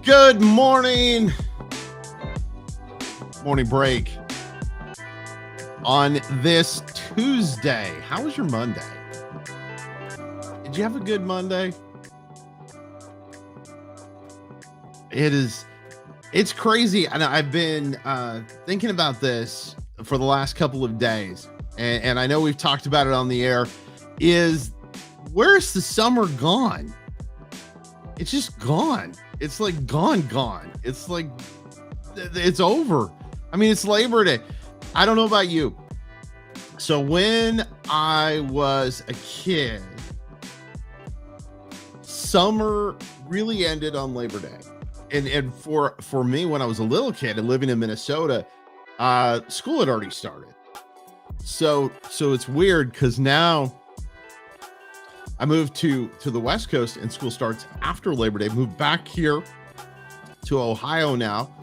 Good morning. Morning break on this Tuesday. How was your Monday? Did you have a good Monday? It's crazy. And I've been thinking about this for the last couple of days. And I know we've talked about it on the air. Where's the summer gone? It's just gone. It's like gone. It's like it's over. I mean, it's Labor Day. I don't know about you. So when I was a kid, summer really ended on Labor Day. And for me, when I was a little kid and living in Minnesota, school had already started. So it's weird because now I moved to the West Coast and school starts after Labor Day. Moved back here to Ohio now,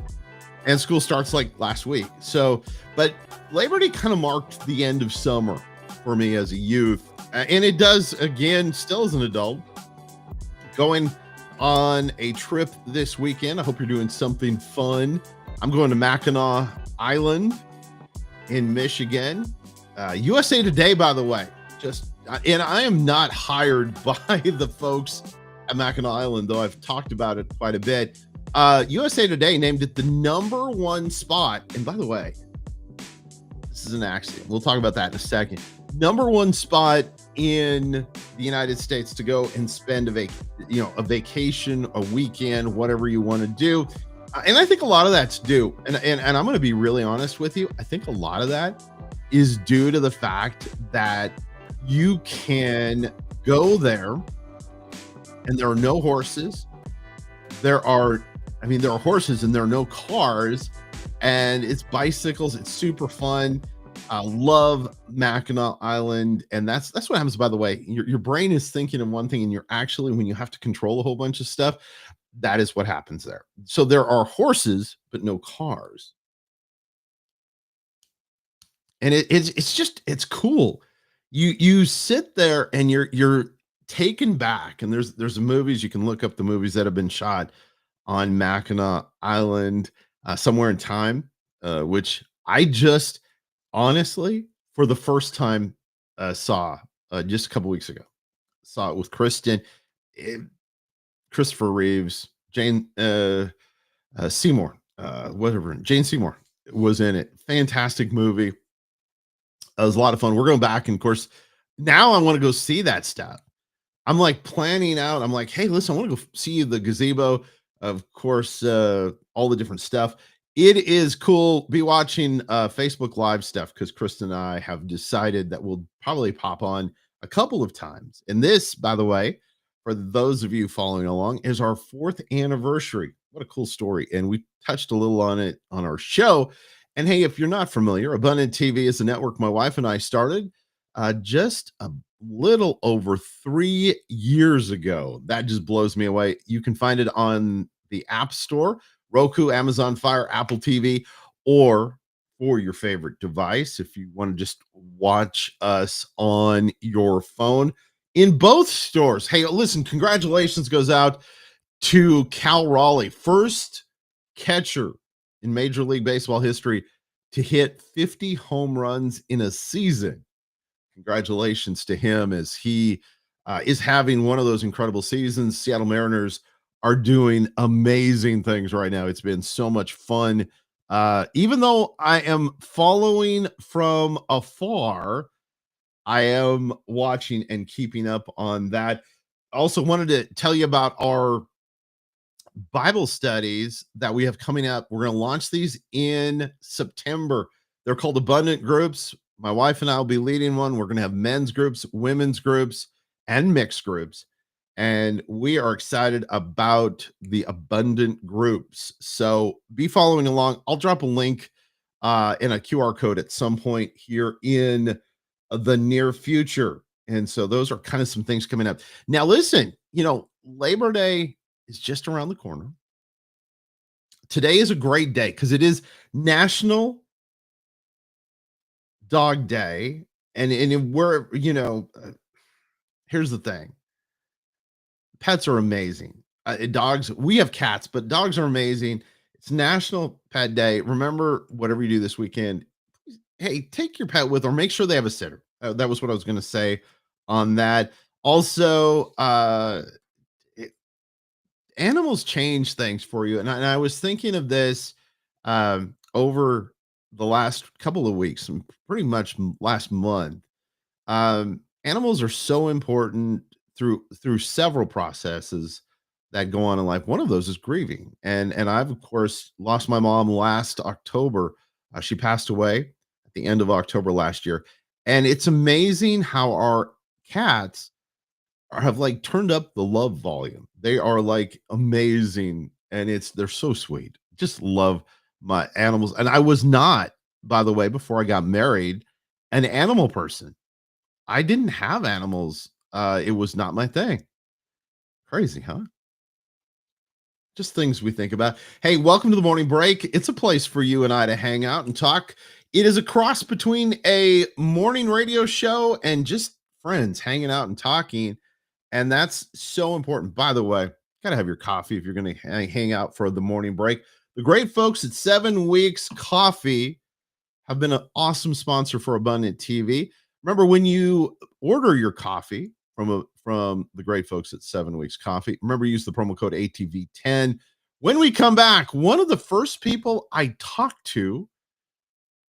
and school starts like last week. So, but Labor Day kind of marked the end of summer for me as a youth, and it does again still as an adult. Going on a trip this weekend. I hope you're doing something fun. I'm going to Mackinac Island in Michigan. USA Today, by the way, and I am not hired by the folks at Mackinac Island, though I've talked about it quite a bit. USA Today named it the #1 spot. And by the way, this is an accident. We'll talk about that in a second. #1 spot in the United States to go and spend a vacation, a weekend, whatever you want to do. And I think a lot of that's due. And I'm going to be really honest with you. I think a lot of that is due to the fact that you can go there and there are no horses. There are horses and there are no cars, and it's bicycles. It's super fun. I love Mackinac Island. And that's what happens, by the way. Your brain is thinking of one thing, and you're actually, when you have to control a whole bunch of stuff, that is what happens there. So there are horses, but no cars. And it's cool. You sit there and you're taken back. And there's movies, you can look up the movies that have been shot on Mackinac Island, Somewhere in Time, which I just honestly, for the first time, saw just a couple weeks ago. Saw it with Christopher Reeves, Jane Seymour, whatever. Jane Seymour was in it. Fantastic movie. It was a lot of fun. We're going back, and of course, now I want to go see that stuff. I'm like planning out. I'm like, hey, listen, I want to go see the gazebo. Of course, all the different stuff. It is cool. Be watching Facebook Live stuff because Kristen and I have decided that we'll probably pop on a couple of times. And this, by the way, for those of you following along, is our 4th anniversary. What a cool story. And we touched a little on it on our show. And hey, if you're not familiar, Abundant TV is a network my wife and I started just a little over 3 years ago. That just blows me away. You can find it on the App Store, Roku, Amazon Fire, Apple TV, or for your favorite device if you want to just watch us on your phone in both stores. Hey, listen, congratulations goes out to Cal Raleigh, first catcher in Major League Baseball history to hit 50 home runs in a season. Congratulations to him as he is having one of those incredible seasons. Seattle Mariners are doing amazing things right now. It's been so much fun. Even though I am following from afar, I am watching and keeping up on that. Also wanted to tell you about our Bible studies that we have coming up. We're going to launch these in September. They're called Abundant Groups. My wife and I will be leading one. We're going to have men's groups, women's groups, and mixed groups. And we are excited about the Abundant Groups. So be following along. I'll drop a link and a QR code at some point here in the near future. And so those are kind of some things coming up. Now, listen, Labor Day is just around the corner. Today is a great day because it is National Dog Day. And we're, here's the thing. Pets are amazing. Dogs, we have cats, but dogs are amazing. It's National Pet Day. Remember, whatever you do this weekend, hey, take your pet with or make sure they have a sitter. That was what I was going to say on that. Also, it, animals change things for you. And I was thinking of this over the last couple of weeks, and pretty much last month. Animals are so important through several processes that go on in life. One of those is grieving, and I've of course lost my mom last October. She passed away at the end of October last year, and it's amazing how our cats have like turned up the love volume. They are like amazing, and they're so sweet. Just love my animals, and I was not, by the way, before I got married, an animal person. I didn't have animals. It was not my thing. Crazy, huh? Just things we think about. Hey, welcome to the morning break. It's a place for you and I to hang out and talk. It is a cross between a morning radio show and just friends hanging out and talking. And that's so important. By the way, gotta have your coffee if you're gonna hang out for the morning break. The great folks at 7 Weeks Coffee have been an awesome sponsor for Abundant TV. Remember, when you order your coffee from the great folks at 7 Weeks Coffee, remember, use the promo code ATV10. When we come back, one of the first people I talked to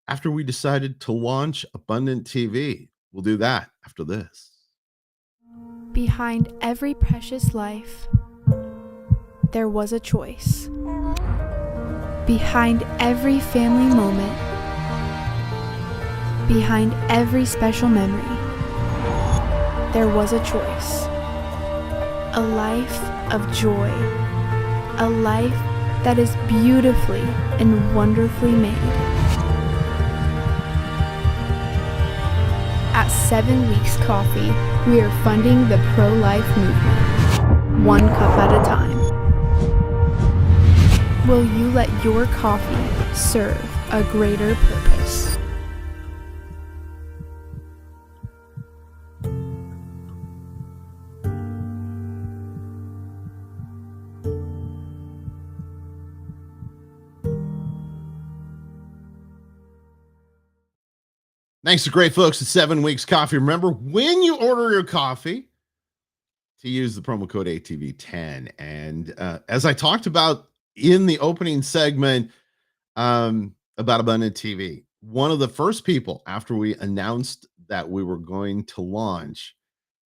after we decided to launch Abundant TV. We'll do that after this. Behind every precious life, there was a choice. Behind every family moment, behind every special memory, there was a choice. A life of joy. A life that is beautifully and wonderfully made. At 7 Weeks Coffee, we are funding the pro-life movement, one cup at a time. Will you let your coffee serve a greater purpose? Thanks to great folks at 7 Weeks Coffee. Remember, when you order your coffee, to use the promo code ATV10. And as I talked about in the opening segment about Abundant TV, one of the first people after we announced that we were going to launch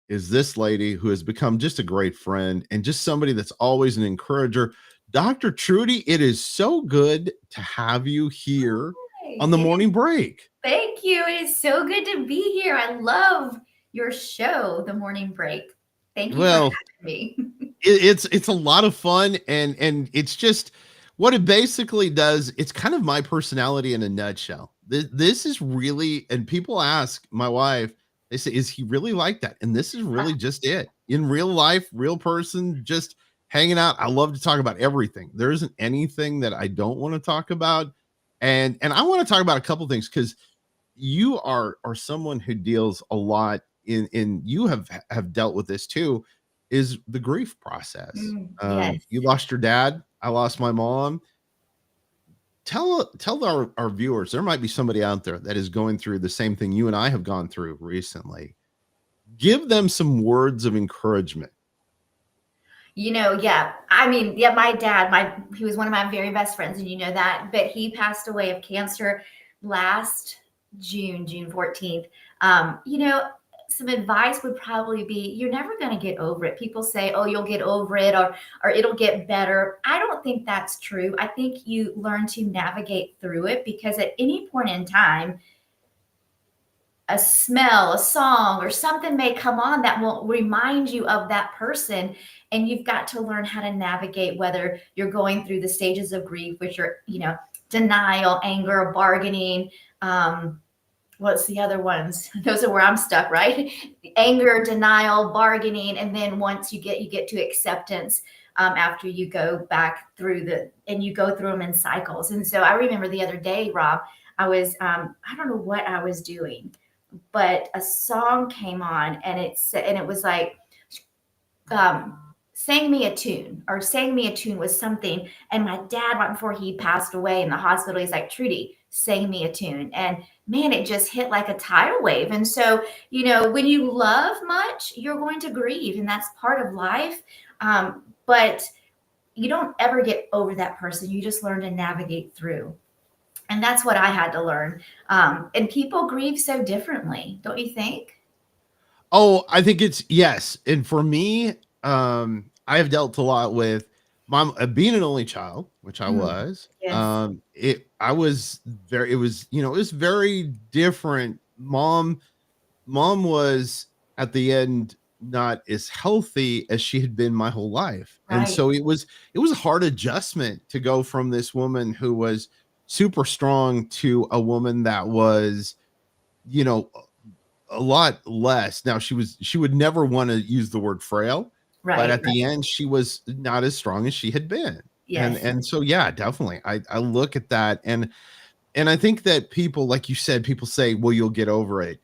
is this lady who has become just a great friend and just somebody that's always an encourager. Dr. Trudy, it is so good to have you here on the morning break. Thank you. It is so good to be here. I love your show, The Morning Break. Thank you for having me. It's a lot of fun, and it's just what it basically does. It's kind of my personality in a nutshell. This is really, and people ask my wife, they say, is he really like that? And this is really just it. In real life, real person, just hanging out. I love to talk about everything. There isn't anything that I don't want to talk about. And I want to talk about a couple things because you are someone who deals a lot in you have dealt with this too, is the grief process. Yes. You lost your dad. I lost my mom. Tell our viewers, there might be somebody out there that is going through the same thing you and I have gone through recently. Give them some words of encouragement. My dad, he was one of my very best friends, and you know that, but he passed away of cancer last June 14th. Some advice would probably be, you're never going to get over it. People say, oh, you'll get over it or it'll get better. I don't think that's true. I think you learn to navigate through it, because at any point in time, a smell, a song, or something may come on that will remind you of that person. And you've got to learn how to navigate, whether you're going through the stages of grief, which are, denial, anger, bargaining. What's the other ones? Those are where I'm stuck, right? Anger, denial, bargaining. And then once you get to acceptance, after you go back through and you go through them in cycles. And so I remember the other day, Rob, I was, I don't know what I was doing, but a song came on, and it was like, sang me a tune, or sang me a tune was something. And my dad, right before he passed away in the hospital, he's like, Trudy, sang me a tune. And man, it just hit like a tidal wave. And so, when you love much, you're going to grieve, and that's part of life. But you don't ever get over that person. You just learn to navigate through. And that's what I had to learn. And people grieve so differently, don't you think? Oh, I think it's yes. And for me, I have dealt a lot with mom being an only child, which I Mm, was. yes. It was, it was very different. Mom was at the end not as healthy as she had been my whole life. And Right. so it was a hard adjustment to go from this woman who was super strong to a woman that was, you know, a lot less. Now she would never want to use the word frail, but Right. at the end she was not as strong as she had been. And Yes. and so yeah, definitely. I look at that and I think that people, like you said, people say, well, you'll get over it.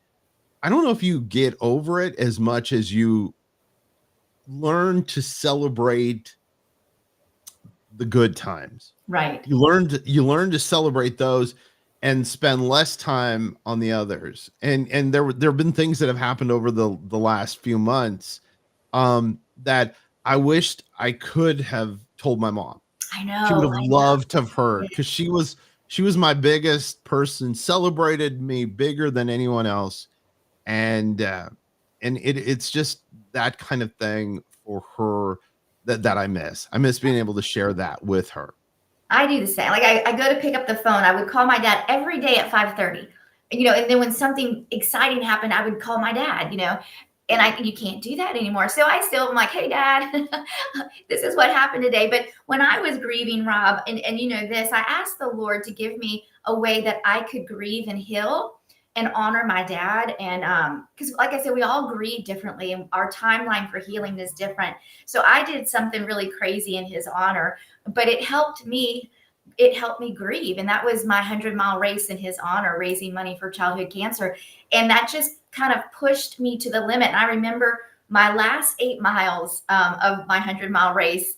I don't know if you get over it as much as you learn to celebrate the good times. Right. You learn to celebrate those and spend less time on the others. And there have been things that have happened over the last few months that I wished I could have told my mom. I She would know. have I know. loved to have heard because she was my biggest person, celebrated me bigger than anyone else. And it's just that kind of thing for her that I miss. I miss being able to share that with her. I do the same. Like I go to pick up the phone. I would call my dad every day at 5:30. And then when something exciting happened, I would call my dad, and you can't do that anymore. So I still am like, hey dad, this is what happened today. But when I was grieving, Rob, and this, I asked the Lord to give me a way that I could grieve and heal and honor my dad. And because like I said, we all grieve differently and our timeline for healing is different. So I did something really crazy in his honor, but it helped me grieve. And that was my 100-mile race in his honor, raising money for childhood cancer. And that just kind of pushed me to the limit. And I remember my last 8 miles of my 100-mile race.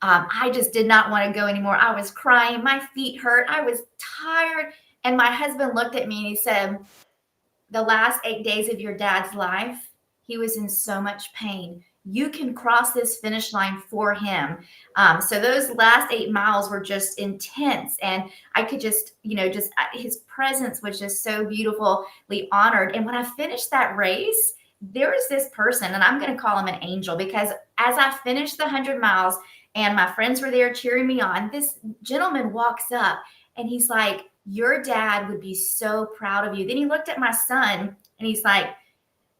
I just did not want to go anymore. I was crying. My feet hurt. I was tired. And my husband looked at me and he said, the last 8 days of your dad's life, he was in so much pain. You can cross this finish line for him. So those last 8 miles were just intense. And I could just his presence was just so beautifully honored. And when I finished that race, there was this person, and I'm going to call him an angel, because as I finished the 100 miles and my friends were there cheering me on, this gentleman walks up and he's like, your dad would be so proud of you. Then he looked at my son and he's like,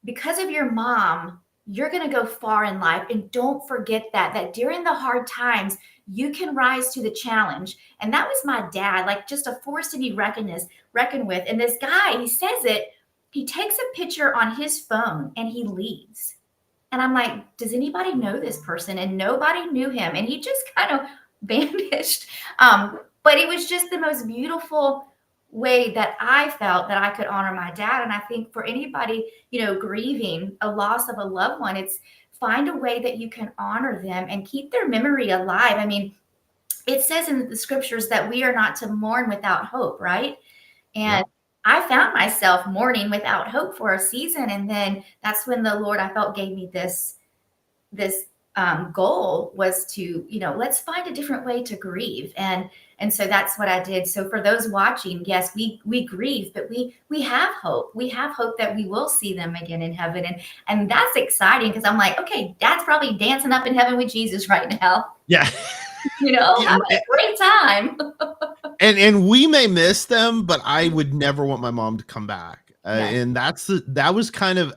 because of your mom, you're going to go far in life. And don't forget that during the hard times, you can rise to the challenge. And that was my dad, like just a force to be reckoned with. And this guy, he says it, he takes a picture on his phone and he leaves. And I'm like, does anybody know this person? And nobody knew him. And he just kind of vanished. But it was just the most beautiful way that I felt that I could honor my dad. And I think for anybody, grieving a loss of a loved one, it's find a way that you can honor them and keep their memory alive. I mean, it says in the scriptures that we are not to mourn without hope, right? Yep. And I found myself mourning without hope for a season. And then that's when the Lord, I felt, gave me this goal was to, let's find a different way to grieve. And so that's what I did. So for those watching, yes, we grieve, but we have hope. We have hope that we will see them again in heaven. And that's exciting, because I'm like, okay, dad's probably dancing up in heaven with Jesus right now, Yeah. Yeah, having a great time. and we may miss them, but I would never want my mom to come back. Yes. And that was kind of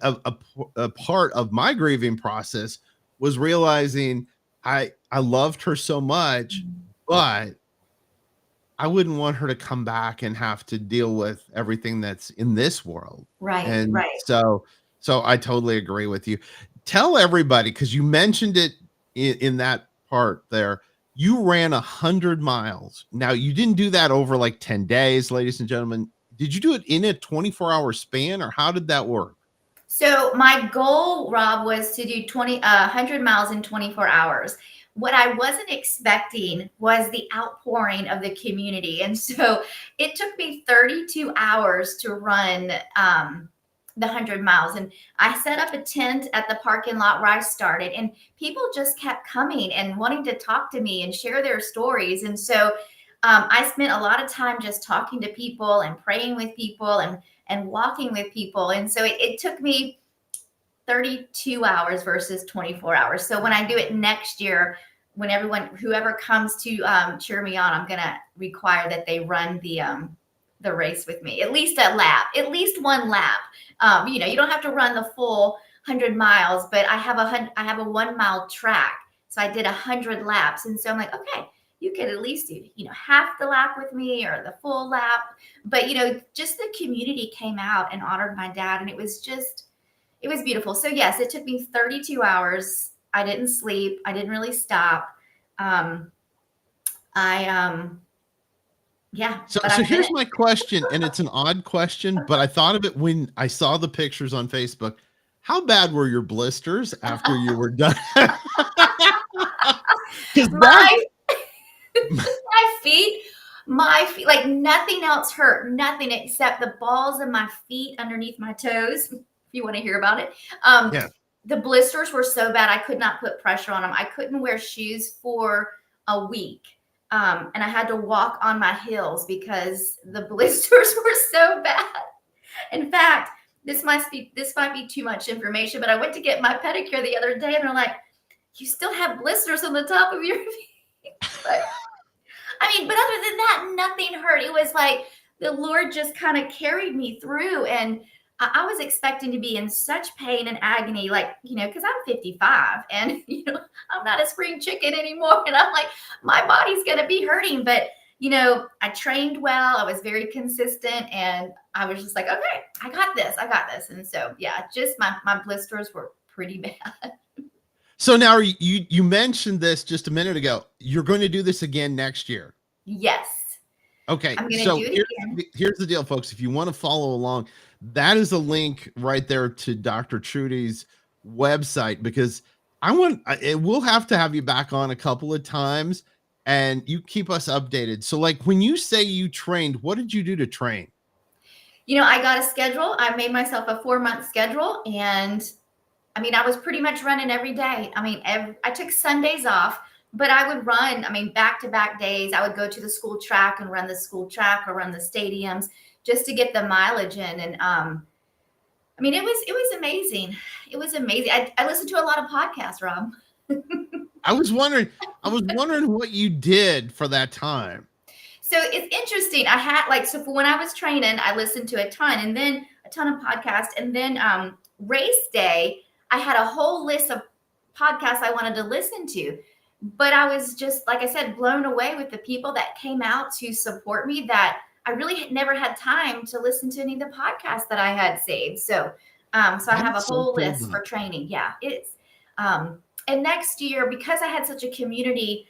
a part of my grieving process, was realizing I loved her so much, but I wouldn't want her to come back and have to deal with everything that's in this world. Right, And right. so I totally agree with you. Tell everybody, because you mentioned it in that part there. You ran 100 miles. Now, you didn't do that over like 10 days, ladies and gentlemen. Did you do it in a 24-hour span, or how did that work? So my goal, Rob, was to do 100 miles in 24 hours. What I wasn't expecting was the outpouring of the community. And so it took me 32 hours to run the 100 miles. And I set up a tent at the parking lot where I started, and people just kept coming and wanting to talk to me and share their stories. And so I spent a lot of time just talking to people and praying with people and walking with people. And so it took me 32 hours versus 24 hours. So when I do it next year, when whoever comes to cheer me on, I'm going to require that they run the race with me, at least one lap. You don't have to run the full 100 miles, but I have a 1 mile track. So I did 100 laps. And so I'm like, okay, you could at least do, half the lap with me or the full lap. But, just the community came out and honored my dad. And it was beautiful. So yes, it took me 32 hours. I didn't sleep. I didn't really stop. Yeah. So here's my question, and it's an odd question, but I thought of it when I saw the pictures on Facebook. How bad were your blisters after you were done? My feet, like nothing else hurt, nothing except the balls of my feet underneath my toes. If you want to hear about it. Yeah. The blisters were so bad, I could not put pressure on them. I couldn't wear shoes for a week. And I had to walk on my heels because the blisters were so bad. In fact, this might be too much information, but I went to get my pedicure the other day, and they're like, "You still have blisters on the top of your feet." But other than that, nothing hurt. It was like the Lord just kind of carried me through, and I was expecting to be in such pain and agony, because I'm 55 and, I'm not a spring chicken anymore. And I'm like, my body's going to be hurting. But, I trained well. I was very consistent, and I was just like, okay, I got this. And so, yeah, just my blisters were pretty bad. So now you mentioned this just a minute ago. You're going to do this again next year. Yes. Okay. I'm going to do it again. Here's the deal, folks. If you want to follow along, that is a link right there to Dr. Trudy's website, because we'll have to have you back on a couple of times and you keep us updated. So like when you say you trained, what did you do to train? I got a schedule. I made myself a 4-month schedule, and I was pretty much running every day. I took Sundays off, but I would run, back-to-back days. I would go to the school track and run the school track or run the stadiums just to get the mileage in. And it was amazing. It was amazing. I listened to a lot of podcasts, Rob. I was wondering what you did for that time. So it's interesting. I had for when I was training, I listened to a ton, and then a ton of podcasts. And then race day, I had a whole list of podcasts I wanted to listen to. But I was just, like I said, blown away with the people that came out to support me, that I really never had time to listen to any of the podcasts that I had saved. So I have a whole list for training. Yeah, it's and next year, because I had such a community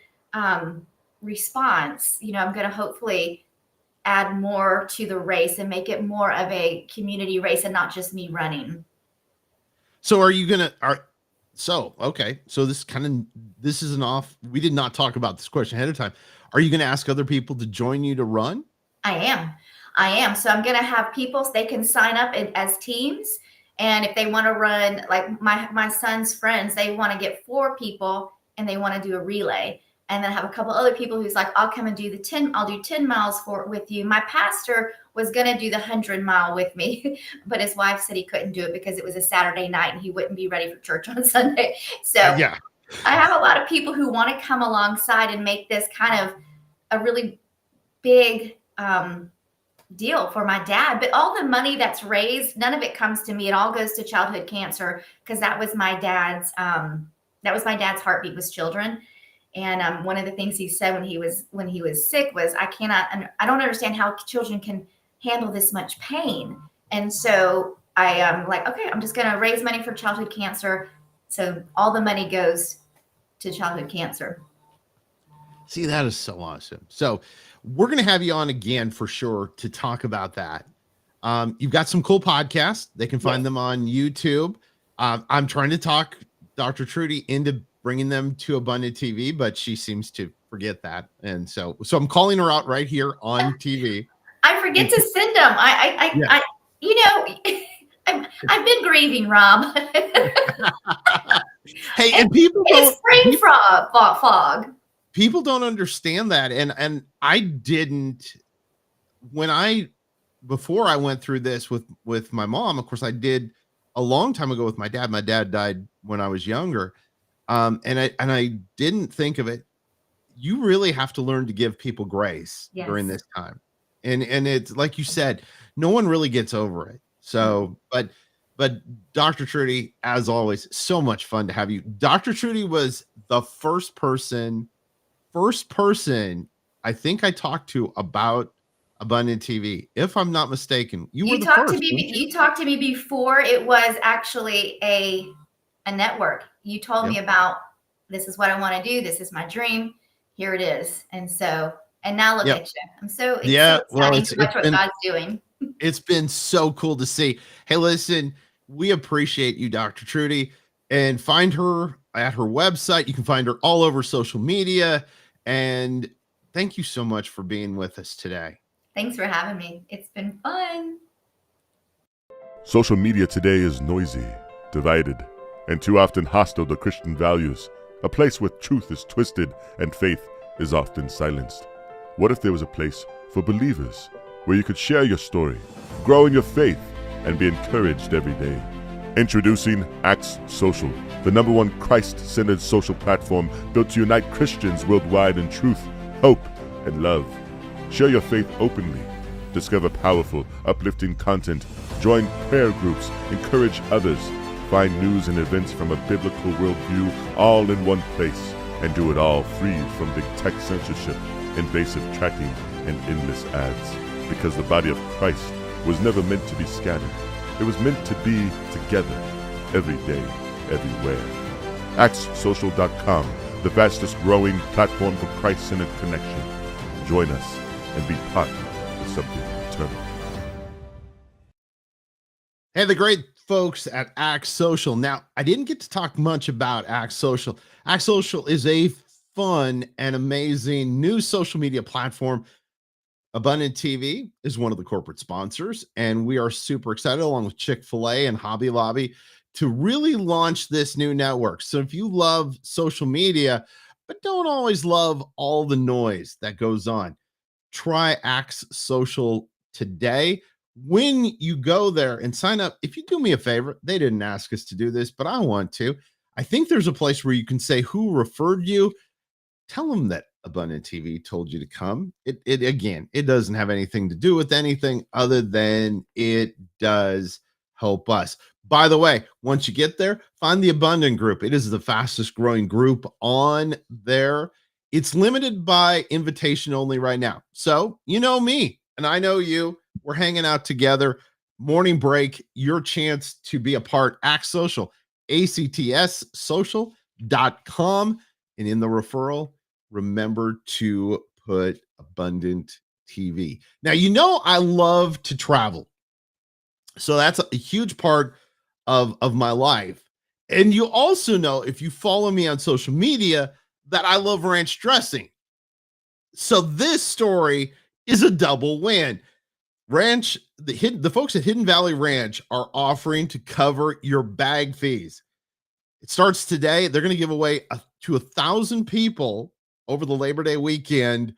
response, I'm going to hopefully add more to the race and make it more of a community race and not just me running. So okay. So this is we did not talk about this question ahead of time. Are you going to ask other people to join you to run? I am. So I'm going to have people, so they can sign up as teams. And if they want to run, like my son's friends, they want to get 4 people and they want to do a relay. And then have a couple other people who's like, I'll come and do I'll do 10 miles with you. My pastor was going to do the 100-mile with me, but his wife said he couldn't do it because it was a Saturday night and he wouldn't be ready for church on Sunday. So yeah, I have a lot of people who want to come alongside and make this kind of a really big deal for my dad. But all the money that's raised, none of it comes to me. It all goes to childhood cancer, because that was my dad's heartbeat, was children. And one of the things he said when he was sick was, I don't understand how children can handle this much pain. And so I am like, okay, I'm just going to raise money for childhood cancer. So all the money goes to childhood cancer. See, that is so awesome. So we're going to have you on again for sure to talk about that. You've got some cool podcasts. They can find Yes. them on YouTube. I'm trying to talk Dr. Trudy into bringing them to Abundant TV, but she seems to forget that. And so I'm calling her out right here on TV. I forget to send them. I you know, I've been grieving, Rob. Hey, and people It's spring fog. People don't understand that. And I didn't, before I went through this with my mom, of course I did a long time ago with my dad. My dad died when I was younger. And I didn't think of it. You really have to learn to give people grace during this time. And it's like you said, no one really gets over it. So, but Dr. Trudy, as always, so much fun to have you. Dr. Trudy was the first person I think I talked to about Abundant TV, if I'm not mistaken. You talked to me before it was actually a network. You told me about, this is what I want to do. This is my dream. Here it is. And now look at you. I'm so excited to watch what God's doing. It's been so cool to see. Hey, listen, we appreciate you, Dr. Trudy, and find her at her website. You can find her all over social media. And thank you so much for being with us today. Thanks for having me. It's been fun. Social media today is noisy, divided, and too often hostile to Christian values, a place where truth is twisted and faith is often silenced. What if there was a place for believers where you could share your story, grow in your faith, and be encouraged every day? Introducing Acts Social, the #1 Christ-centered social platform built to unite Christians worldwide in truth, hope, and love. Share your faith openly. Discover powerful, uplifting content. Join prayer groups. Encourage others. Find news and events from a biblical worldview all in one place. And do it all free from big tech censorship, invasive tracking, and endless ads. Because the body of Christ was never meant to be scattered. It was meant to be together, every day, everywhere. ActsSocial.com, the fastest growing platform for Christ-centered connection. Join us and be part of something eternal. Hey, the great folks at Acts Social. Now, I didn't get to talk much about Acts Social. Acts Social is a fun and amazing new social media platform. Abundant TV is one of the corporate sponsors, and we are super excited, along with Chick-fil-A and Hobby Lobby, to really launch this new network. So if you love social media, but don't always love all the noise that goes on, try Acts Social today. When you go there and sign up, if you do me a favor, they didn't ask us to do this, but I want to. I think there's a place where you can say who referred you. Tell them that Abundant TV told you to come. It doesn't have anything to do with anything other than it does help us. By the way, once you get there, find the Abundant group. It is the fastest growing group on there. It's limited by invitation only right now. So, you know me and I know you. We're hanging out together. Morning break, your chance to be a part. Act Social, ACTSsocial.com. And in the referral, remember to put Abundant TV. Now, you know I love to travel. So that's a huge part of my life. And you also know, if you follow me on social media, that I love ranch dressing. So this story is a double win. The folks at Hidden Valley Ranch are offering to cover your bag fees. It starts today. They're going to give away to 1,000 people over the Labor Day weekend.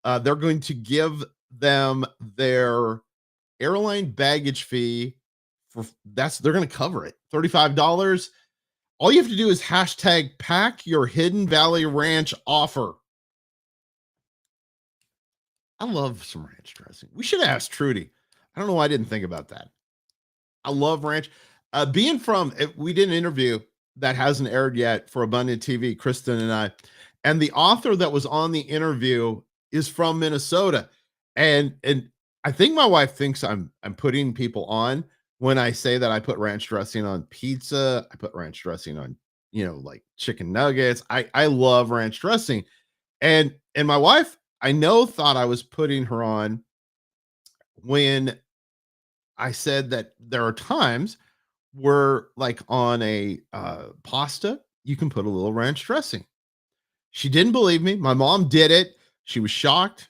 They're going to give them their airline baggage fee they're going to cover it, $35. All you have to do is hashtag pack your Hidden Valley Ranch offer. I love some ranch dressing. We should ask Trudy. I don't know why I didn't think about that. I love ranch. We did an interview that hasn't aired yet for Abundant TV, Kristen and I. And the author that was on the interview is from Minnesota. And I think my wife thinks I'm putting people on when I say that I put ranch dressing on pizza. I put ranch dressing on, like chicken nuggets. I love ranch dressing. And my wife, I know, thought I was putting her on when I said that there are times where, like on a pasta, you can put a little ranch dressing. She didn't believe me. My mom did it. She was shocked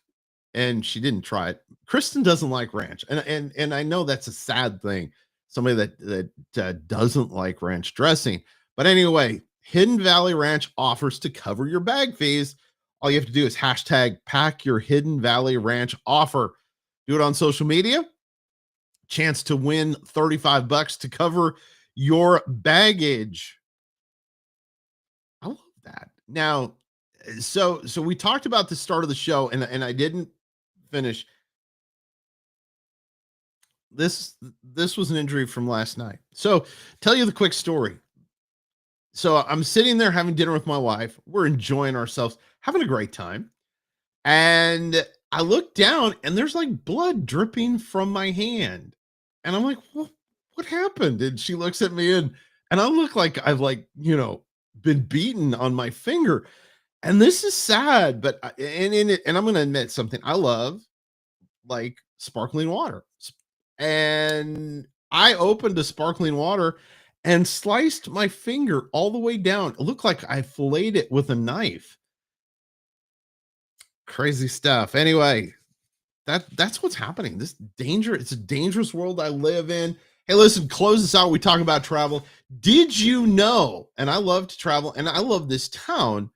and she didn't try it. Kristen doesn't like ranch. And I know that's a sad thing. Somebody that doesn't like ranch dressing. But anyway, Hidden Valley Ranch offers to cover your bag fees. All you have to do is hashtag pack your Hidden Valley Ranch offer. Do it on social media. Chance to win $35 to cover your baggage. I love that. Now, so we talked about the start of the show, and I didn't finish. This was an injury from last night. So tell you the quick story. So I'm sitting there having dinner with my wife. We're enjoying ourselves, having a great time. And I look down and there's like blood dripping from my hand. And I'm like, well, what happened? And she looks at me and I look like I've been beaten on my finger. And this is sad, but and I'm going to admit something. I love like sparkling water. And I opened a sparkling water and sliced my finger all the way down. It looked like I filleted it with a knife. Crazy stuff. Anyway, that's what's happening. It's a dangerous world I live in. Hey, listen, close this out. We talk about travel. Did you know? And I love to travel and I love this town,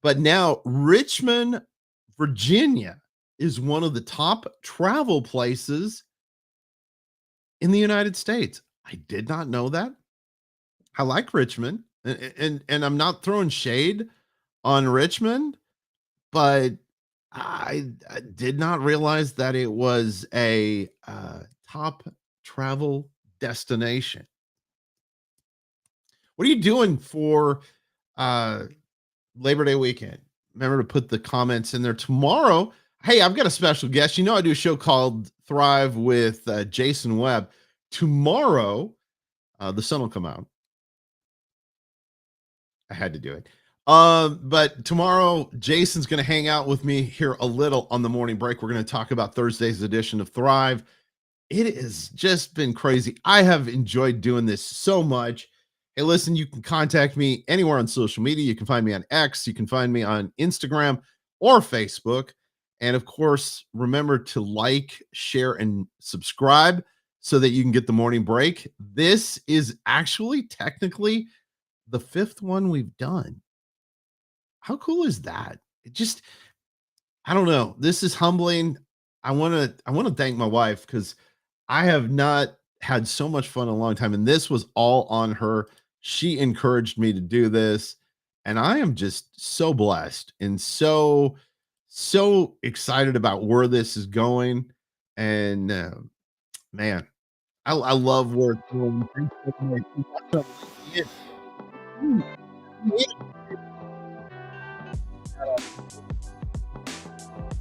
but now Richmond, Virginia is one of the top travel places in the United States. I did not know that. I like Richmond, and I'm not throwing shade on Richmond, but I did not realize that it was a top travel destination. What are you doing for Labor Day weekend? Remember to put the comments in there tomorrow. Hey, I've got a special guest. I do a show called Thrive with Jason Webb. Tomorrow, the sun will come out. I had to do it. But tomorrow, Jason's going to hang out with me here a little on the morning break. We're going to talk about Thursday's edition of Thrive. It has just been crazy. I have enjoyed doing this so much. Hey, listen, you can contact me anywhere on social media. You can find me on X. You can find me on Instagram or Facebook. And of course, remember to like, share, and subscribe so that you can get the morning break. This is actually technically the 5th one we've done. How cool is that? I don't know. This is humbling. I want to thank my wife because I have not had so much fun in a long time. And this was all on her. She encouraged me to do this. And I am just so blessed and so excited about where this is going. And man, I love where it's going.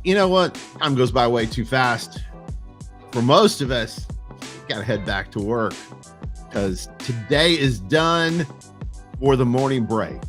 You know what? Time goes by way too fast. For most of us, got to head back to work because today is done for the morning break.